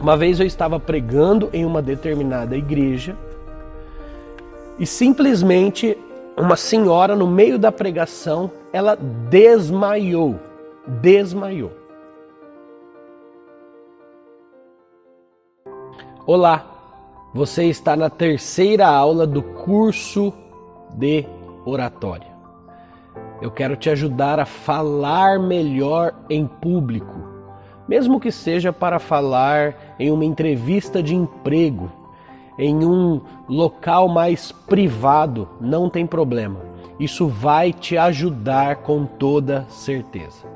Uma vez eu estava pregando em uma determinada igreja e simplesmente uma senhora no meio da pregação, ela desmaiou. Olá, você está na terceira aula do curso de oratória. Eu quero te ajudar a falar melhor em público, mesmo que seja para falar em uma entrevista de emprego, em um local mais privado, não tem problema. Isso vai te ajudar com toda certeza.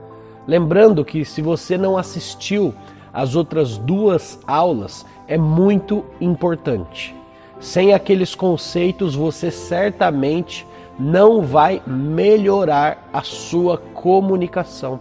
Lembrando que se você não assistiu às outras 2 aulas, é muito importante. Sem aqueles conceitos, você certamente não vai melhorar a sua comunicação.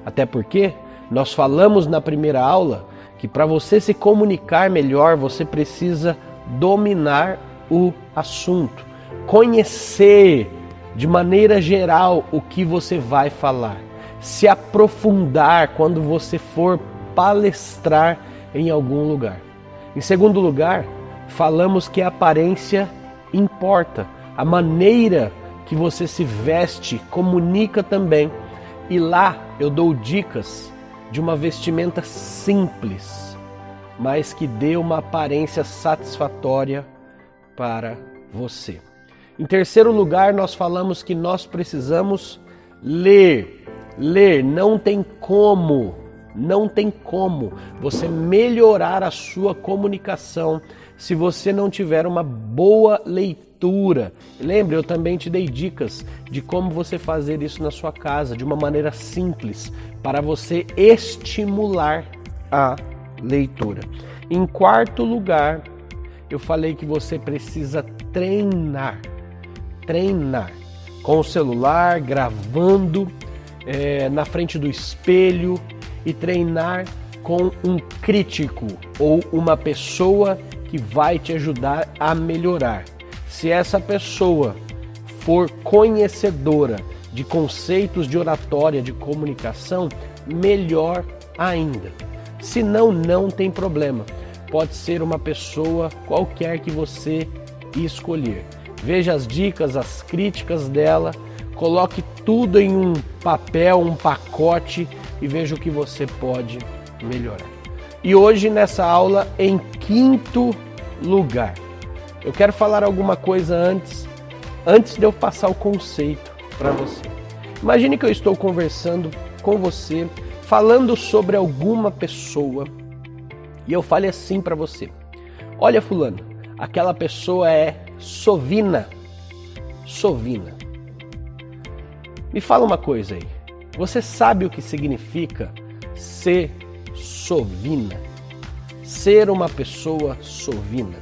Até porque nós falamos na primeira aula que para você se comunicar melhor, você precisa dominar o assunto, conhecer de maneira geral o que você vai falar, se aprofundar quando você for palestrar em algum lugar. Em segundo lugar, falamos que a aparência importa, a maneira que você se veste comunica também. E lá eu dou dicas de uma vestimenta simples, mas que dê uma aparência satisfatória para você. Em terceiro lugar, nós falamos que nós precisamos ler. Não tem como você melhorar a sua comunicação se você não tiver uma boa leitura. Lembre, eu também te dei dicas de como você fazer isso na sua casa, de uma maneira simples, para você estimular a leitura. Em quarto lugar, eu falei que você precisa treinar com o celular, gravando na frente do espelho e treinar com um crítico ou uma pessoa que vai te ajudar a melhorar. Se essa pessoa for conhecedora de conceitos de oratória, de comunicação, melhor ainda. Se não, não tem problema. Pode ser uma pessoa qualquer que você escolher. Veja as dicas, as críticas dela, coloque tudo em um papel, um pacote e veja o que você pode melhorar. E hoje nessa aula, em quinto lugar, eu quero falar alguma coisa antes de eu passar o conceito para você. Imagine que eu estou conversando com você, falando sobre alguma pessoa e eu fale assim para você: olha fulano, aquela pessoa é sovina. Me fala uma coisa aí. Você sabe o que significa ser sovina? Ser uma pessoa sovina?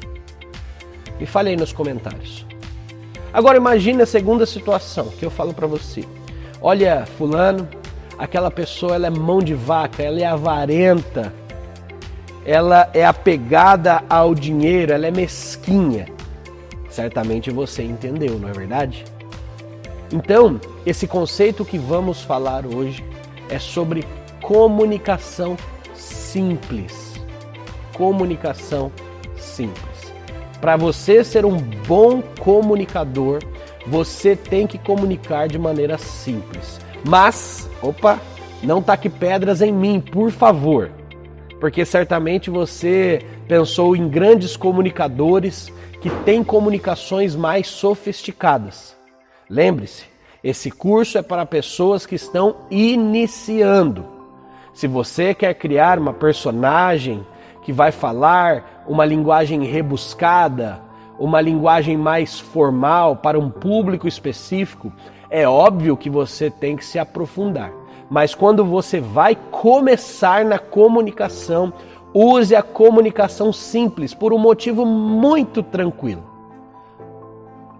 Me fale aí nos comentários. Agora imagine a segunda situação que eu falo para você. Olha, fulano, aquela pessoa ela é mão de vaca, ela é avarenta, ela é apegada ao dinheiro, ela é mesquinha. Certamente você entendeu, não é verdade? Então, esse conceito que vamos falar hoje é sobre comunicação simples. Comunicação simples. Para você ser um bom comunicador, você tem que comunicar de maneira simples. Mas, não taque pedras em mim, por favor. Porque certamente você pensou em grandes comunicadores que têm comunicações mais sofisticadas. Lembre-se, esse curso é para pessoas que estão iniciando. Se você quer criar uma personagem que vai falar uma linguagem rebuscada, uma linguagem mais formal para um público específico, é óbvio que você tem que se aprofundar. Mas quando você vai começar na comunicação, use a comunicação simples por um motivo muito tranquilo.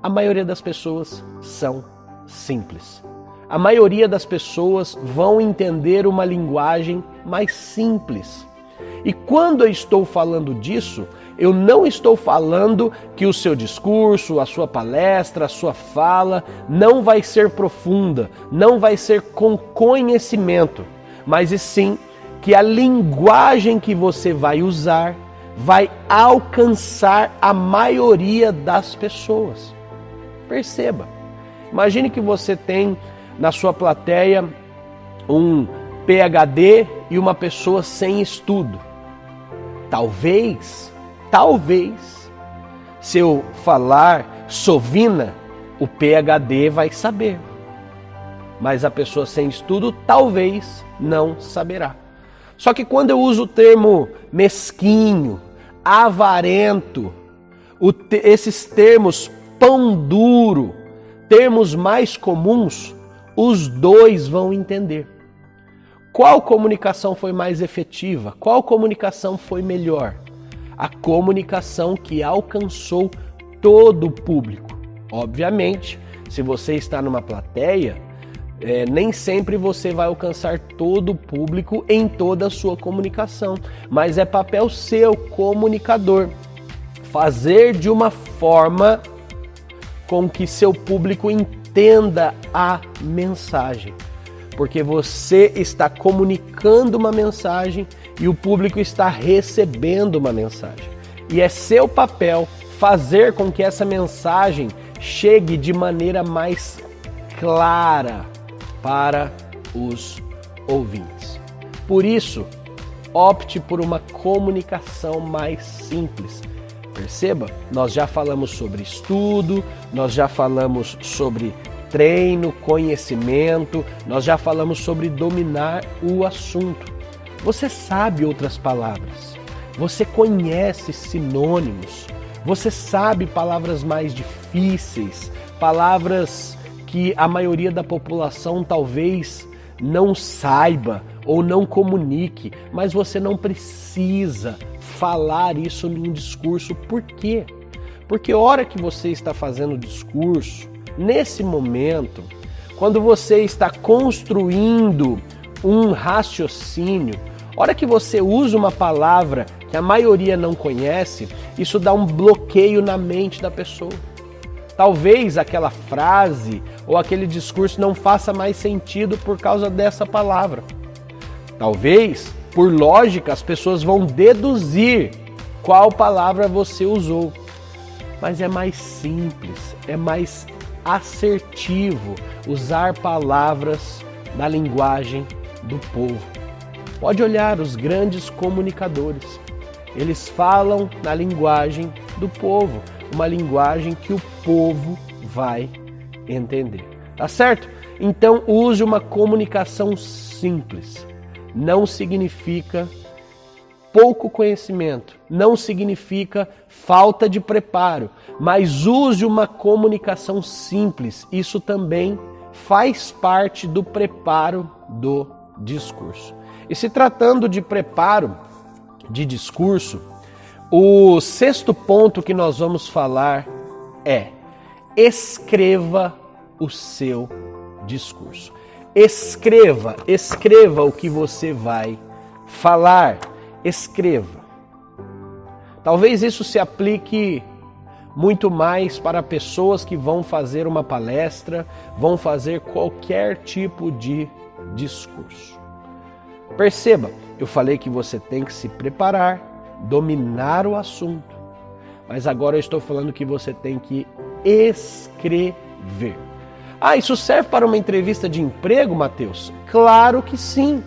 A maioria das pessoas são simples. A maioria das pessoas vão entender uma linguagem mais simples. E quando eu estou falando disso, eu não estou falando que o seu discurso, a sua palestra, a sua fala não vai ser profunda, não vai ser com conhecimento, mas e sim que a linguagem que você vai usar vai alcançar a maioria das pessoas. Perceba. Imagine que você tem na sua plateia um PhD e uma pessoa sem estudo. Talvez, se eu falar sovina, o PhD vai saber. Mas a pessoa sem estudo talvez não saberá. Só que quando eu uso o termo mesquinho, avarento, esses termos pão duro, termos mais comuns, os dois vão entender. Qual comunicação foi mais efetiva? Qual comunicação foi melhor? A comunicação que alcançou todo o público. Obviamente, se você está numa plateia, nem sempre você vai alcançar todo o público em toda a sua comunicação, mas é papel seu, comunicador, fazer de uma forma com que seu público entenda a mensagem, porque você está comunicando uma mensagem e o público está recebendo uma mensagem, e é seu papel fazer com que essa mensagem chegue de maneira mais clara para os ouvintes. Por isso, opte por uma comunicação mais simples. Perceba, nós já falamos sobre estudo, nós já falamos sobre treino, conhecimento, nós já falamos sobre dominar o assunto. Você sabe outras palavras, você conhece sinônimos, você sabe palavras mais difíceis, palavras que a maioria da população talvez não saiba ou não comunique, mas você não precisa falar isso num discurso. Por quê? Porque a hora que você está fazendo o discurso, nesse momento, quando você está construindo um raciocínio, a hora que você usa uma palavra que a maioria não conhece, isso dá um bloqueio na mente da pessoa. Talvez aquela frase ou aquele discurso não faça mais sentido por causa dessa palavra. Talvez, por lógica, as pessoas vão deduzir qual palavra você usou. Mas é mais simples, é mais assertivo usar palavras na linguagem do povo. Pode olhar os grandes comunicadores. Eles falam na linguagem do povo, uma linguagem que o povo vai entender. Tá certo? Então use uma comunicação simples. Não significa pouco conhecimento, não significa falta de preparo, mas use uma comunicação simples. Isso também faz parte do preparo do discurso. E se tratando de preparo de discurso, o 6º ponto que nós vamos falar é: escreva o seu discurso. Escreva o que você vai falar. Escreva. Talvez isso se aplique muito mais para pessoas que vão fazer uma palestra, vão fazer qualquer tipo de discurso. Perceba, eu falei que você tem que se preparar, dominar o assunto, mas agora eu estou falando que você tem que escrever. Ah, isso serve para uma entrevista de emprego, Mateus? Claro que sim,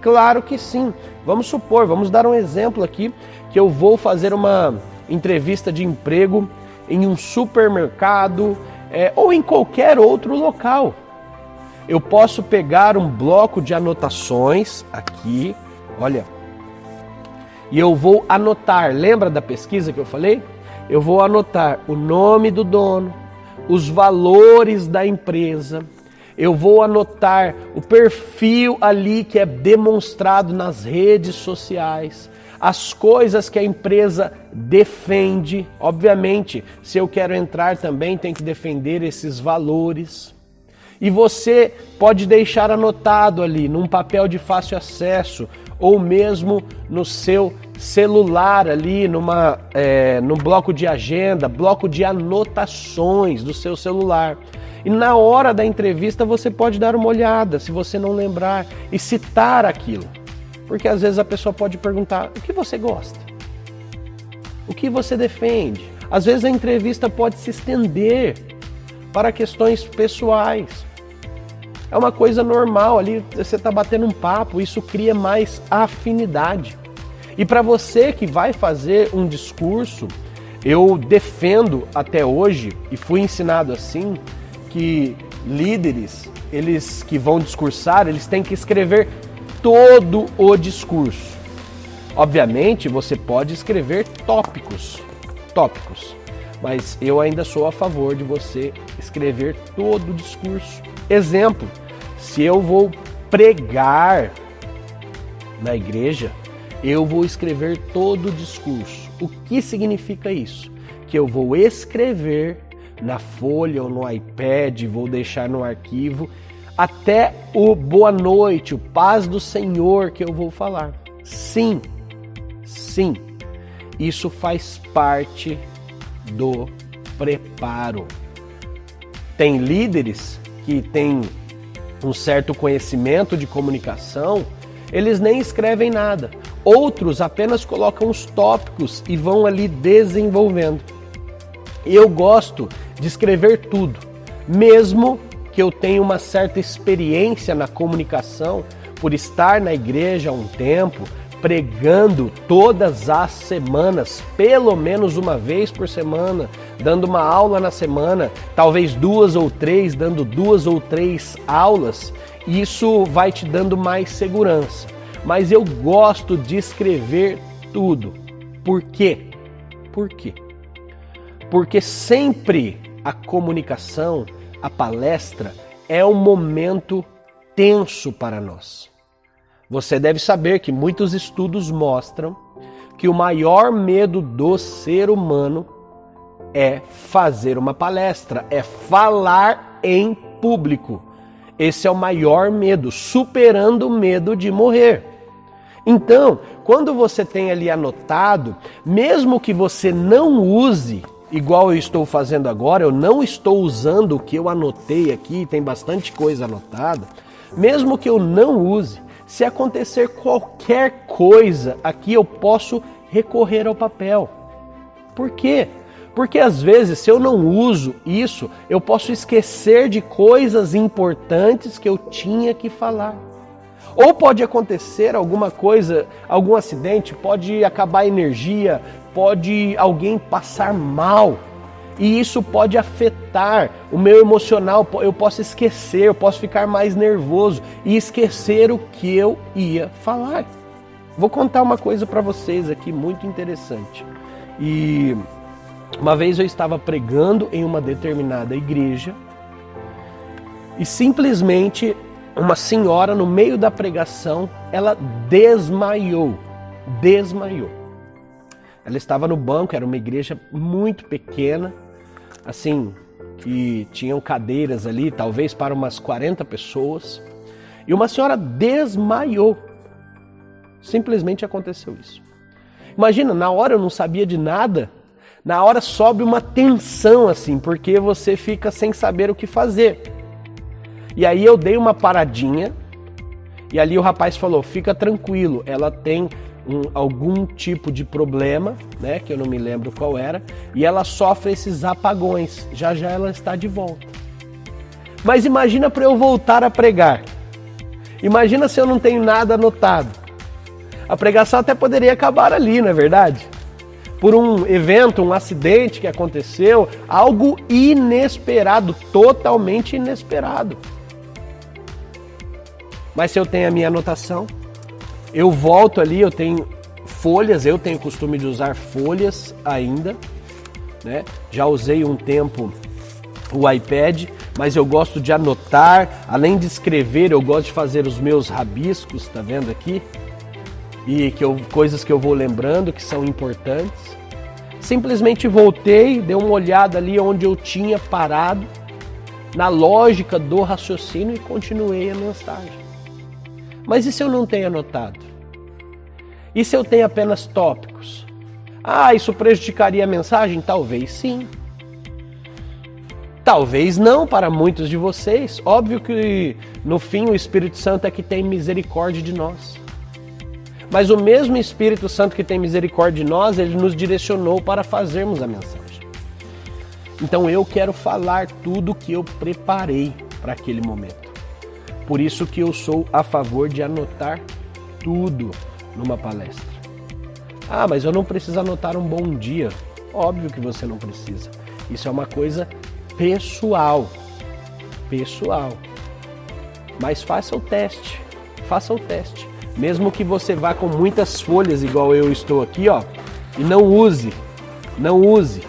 claro que sim. Vamos supor, vamos dar um exemplo aqui, que eu vou fazer uma entrevista de emprego em um supermercado ou em qualquer outro local. Eu posso pegar um bloco de anotações aqui, olha, e eu vou anotar, lembra da pesquisa que eu falei? Eu vou anotar o nome do dono, os valores da empresa, eu vou anotar o perfil ali que é demonstrado nas redes sociais, as coisas que a empresa defende. Obviamente, se eu quero entrar também, tem que defender esses valores. E você pode deixar anotado ali num papel de fácil acesso ou mesmo no seu celular ali, num bloco de agenda, bloco de anotações do seu celular. E na hora da entrevista você pode dar uma olhada, se você não lembrar, e citar aquilo. Porque às vezes a pessoa pode perguntar: o que você gosta? O que você defende? Às vezes a entrevista pode se estender para questões pessoais. É uma coisa normal ali, você está batendo um papo, isso cria mais afinidade. E para você que vai fazer um discurso, eu defendo até hoje, e fui ensinado assim, que líderes, eles que vão discursar, eles têm que escrever todo o discurso. Obviamente, você pode escrever tópicos, mas eu ainda sou a favor de você escrever todo o discurso. Exemplo, se eu vou pregar na igreja, eu vou escrever todo o discurso. O que significa isso? Que eu vou escrever na folha ou no iPad, vou deixar no arquivo, até o boa noite, o paz do Senhor que eu vou falar. Sim, isso faz parte do preparo. Tem líderes que têm um certo conhecimento de comunicação, eles nem escrevem nada. Outros apenas colocam os tópicos e vão ali desenvolvendo. Eu gosto de escrever tudo, mesmo que eu tenha uma certa experiência na comunicação, por estar na igreja há um tempo, pregando todas as semanas, pelo menos uma vez por semana, dando uma aula na semana, talvez 2 ou 3, dando 2 ou 3 aulas, isso vai te dando mais segurança. Mas eu gosto de escrever tudo. Por quê? Porque sempre a comunicação, a palestra, é um momento tenso para nós. Você deve saber que muitos estudos mostram que o maior medo do ser humano é fazer uma palestra, é falar em público. Esse é o maior medo, superando o medo de morrer. Então, quando você tem ali anotado, mesmo que você não use, igual eu estou fazendo agora, eu não estou usando o que eu anotei aqui, tem bastante coisa anotada, mesmo que eu não use, se acontecer qualquer coisa, aqui eu posso recorrer ao papel. Por quê? Porque às vezes, se eu não uso isso, eu posso esquecer de coisas importantes que eu tinha que falar. Ou pode acontecer alguma coisa, algum acidente, pode acabar a energia, pode alguém passar mal. E isso pode afetar o meu emocional, eu posso esquecer, eu posso ficar mais nervoso e esquecer o que eu ia falar. Vou contar uma coisa para vocês aqui muito interessante. E uma vez eu estava pregando em uma determinada igreja e simplesmente uma senhora no meio da pregação, ela desmaiou. Ela estava no banco, era uma igreja muito pequena, assim, que tinham cadeiras ali, talvez para umas 40 pessoas. E uma senhora desmaiou. Simplesmente aconteceu isso. Imagina, na hora eu não sabia de nada, na hora sobe uma tensão assim, porque você fica sem saber o que fazer. E aí eu dei uma paradinha, e ali o rapaz falou, fica tranquilo, ela tem algum tipo de problema, né, que eu não me lembro qual era, e ela sofre esses apagões, já já ela está de volta. Mas imagina para eu voltar a pregar, imagina se eu não tenho nada anotado, a pregação até poderia acabar ali, não é verdade? Por um evento, um acidente que aconteceu, algo inesperado, totalmente inesperado. Mas se eu tenho a minha anotação, eu volto ali, eu tenho folhas, eu tenho o costume de usar folhas ainda, né? Já usei um tempo o iPad, mas eu gosto de anotar, além de escrever, eu gosto de fazer os meus rabiscos, tá vendo aqui? E coisas que eu vou lembrando que são importantes. Simplesmente voltei, dei uma olhada ali onde eu tinha parado, na lógica do raciocínio e continuei a mensagem. Mas e se eu não tenho anotado? E se eu tenho apenas tópicos? Ah, isso prejudicaria a mensagem? Talvez sim. Talvez não para muitos de vocês. Óbvio que no fim o Espírito Santo é que tem misericórdia de nós. Mas o mesmo Espírito Santo que tem misericórdia de nós, ele nos direcionou para fazermos a mensagem. Então eu quero falar tudo que eu preparei para aquele momento. Por isso que eu sou a favor de anotar tudo numa palestra. Ah, mas eu não preciso anotar um bom dia. Óbvio que você não precisa. Isso é uma coisa pessoal. Pessoal. Mas faça o teste. Faça o teste. Mesmo que você vá com muitas folhas, igual eu estou aqui, ó, e não use. Não use.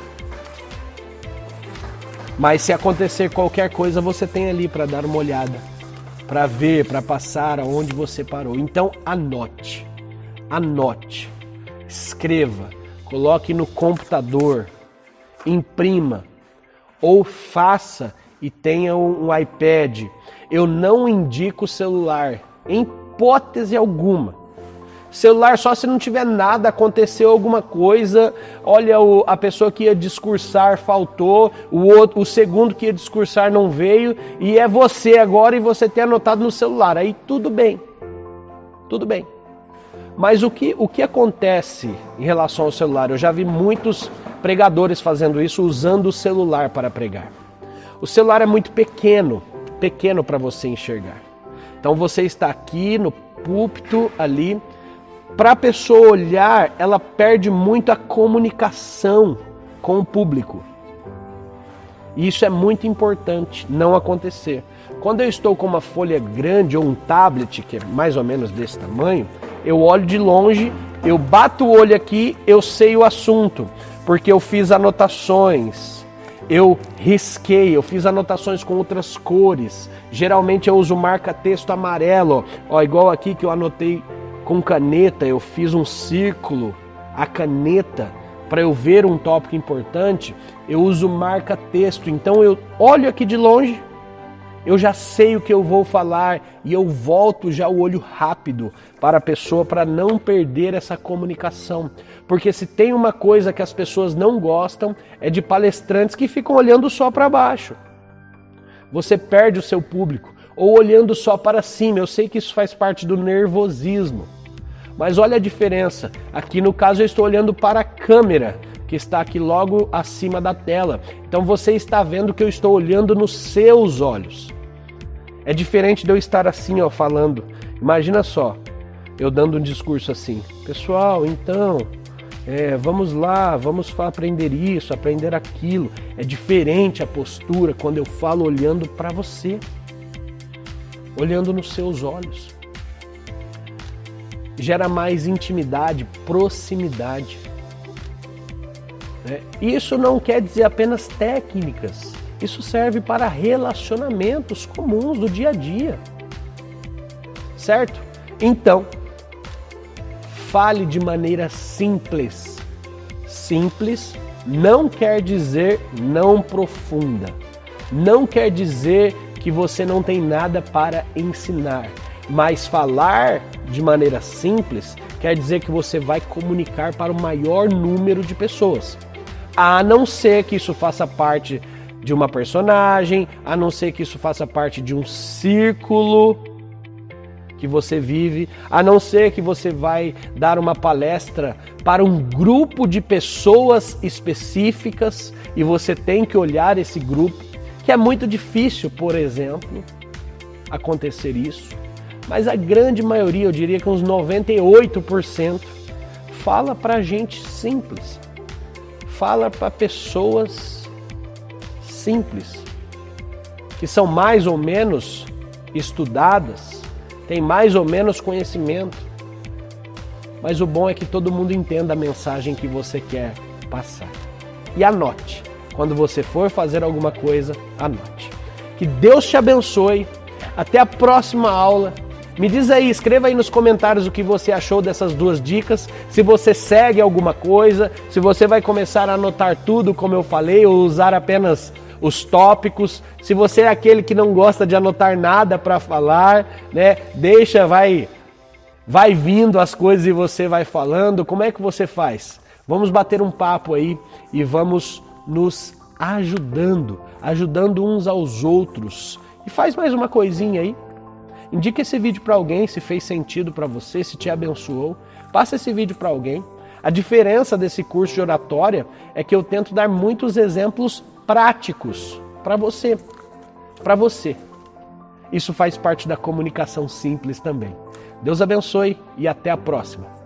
Mas se acontecer qualquer coisa, você tem ali para dar uma olhada, para ver, para passar aonde você parou. Então anote. Anote. Escreva. Coloque no computador. Imprima. Ou faça e tenha um iPad. Eu não indico celular, em hipótese alguma. Celular só se não tiver nada, aconteceu alguma coisa, olha, a pessoa que ia discursar faltou, o segundo que ia discursar não veio, e é você agora e você tem anotado no celular. Aí tudo bem. Tudo bem. Mas o que acontece em relação ao celular? Eu já vi muitos pregadores fazendo isso, usando o celular para pregar. O celular é muito pequeno para você enxergar. Então você está aqui no púlpito ali, para a pessoa olhar, ela perde muito a comunicação com o público. E isso é muito importante não acontecer. Quando eu estou com uma folha grande ou um tablet, que é mais ou menos desse tamanho, eu olho de longe, eu bato o olho aqui, eu sei o assunto, porque eu fiz anotações, eu risquei, eu fiz anotações com outras cores. Geralmente eu uso marca-texto amarelo, ó, igual aqui que eu anotei com caneta, eu fiz um círculo, a caneta, para eu ver um tópico importante, eu uso marca-texto. Então eu olho aqui de longe, eu já sei o que eu vou falar e eu volto já o olho rápido para a pessoa para não perder essa comunicação. Porque se tem uma coisa que as pessoas não gostam, é de palestrantes que ficam olhando só para baixo. Você perde o seu público, ou olhando só para cima. Eu sei que isso faz parte do nervosismo. Mas olha a diferença. Aqui no caso eu estou olhando para a câmera, que está aqui logo acima da tela. Então você está vendo que eu estou olhando nos seus olhos. É diferente de eu estar assim, ó, falando. Imagina só, eu dando um discurso assim. Pessoal, então, vamos lá, vamos aprender isso, aprender aquilo. É diferente a postura quando eu falo olhando para você. Olhando nos seus olhos. Gera mais intimidade, proximidade. Isso não quer dizer apenas técnicas. Isso serve para relacionamentos comuns do dia a dia. Certo? Então, fale de maneira simples. Simples não quer dizer não profunda. Não quer dizer que você não tem nada para ensinar. Mas falar de maneira simples quer dizer que você vai comunicar para o maior número de pessoas. A não ser que isso faça parte de uma personagem, a não ser que isso faça parte de um círculo que você vive, a não ser que você vai dar uma palestra para um grupo de pessoas específicas e você tem que olhar esse grupo, que é muito difícil, por exemplo, acontecer isso. Mas a grande maioria, eu diria que uns 98%, fala para gente simples. Fala para pessoas simples, que são mais ou menos estudadas, têm mais ou menos conhecimento. Mas o bom é que todo mundo entenda a mensagem que você quer passar. E anote. Quando você for fazer alguma coisa, anote. Que Deus te abençoe. Até a próxima aula. Me diz aí, escreva aí nos comentários o que você achou dessas duas dicas, se você segue alguma coisa, se você vai começar a anotar tudo como eu falei, ou usar apenas os tópicos, se você é aquele que não gosta de anotar nada para falar, né? Deixa, vai vindo as coisas e você vai falando, como é que você faz? Vamos bater um papo aí e vamos nos ajudando uns aos outros. E faz mais uma coisinha aí. Indique esse vídeo para alguém se fez sentido para você, se te abençoou. Passa esse vídeo para alguém. A diferença desse curso de oratória é que eu tento dar muitos exemplos práticos para você. Para você. Isso faz parte da comunicação simples também. Deus abençoe e até a próxima.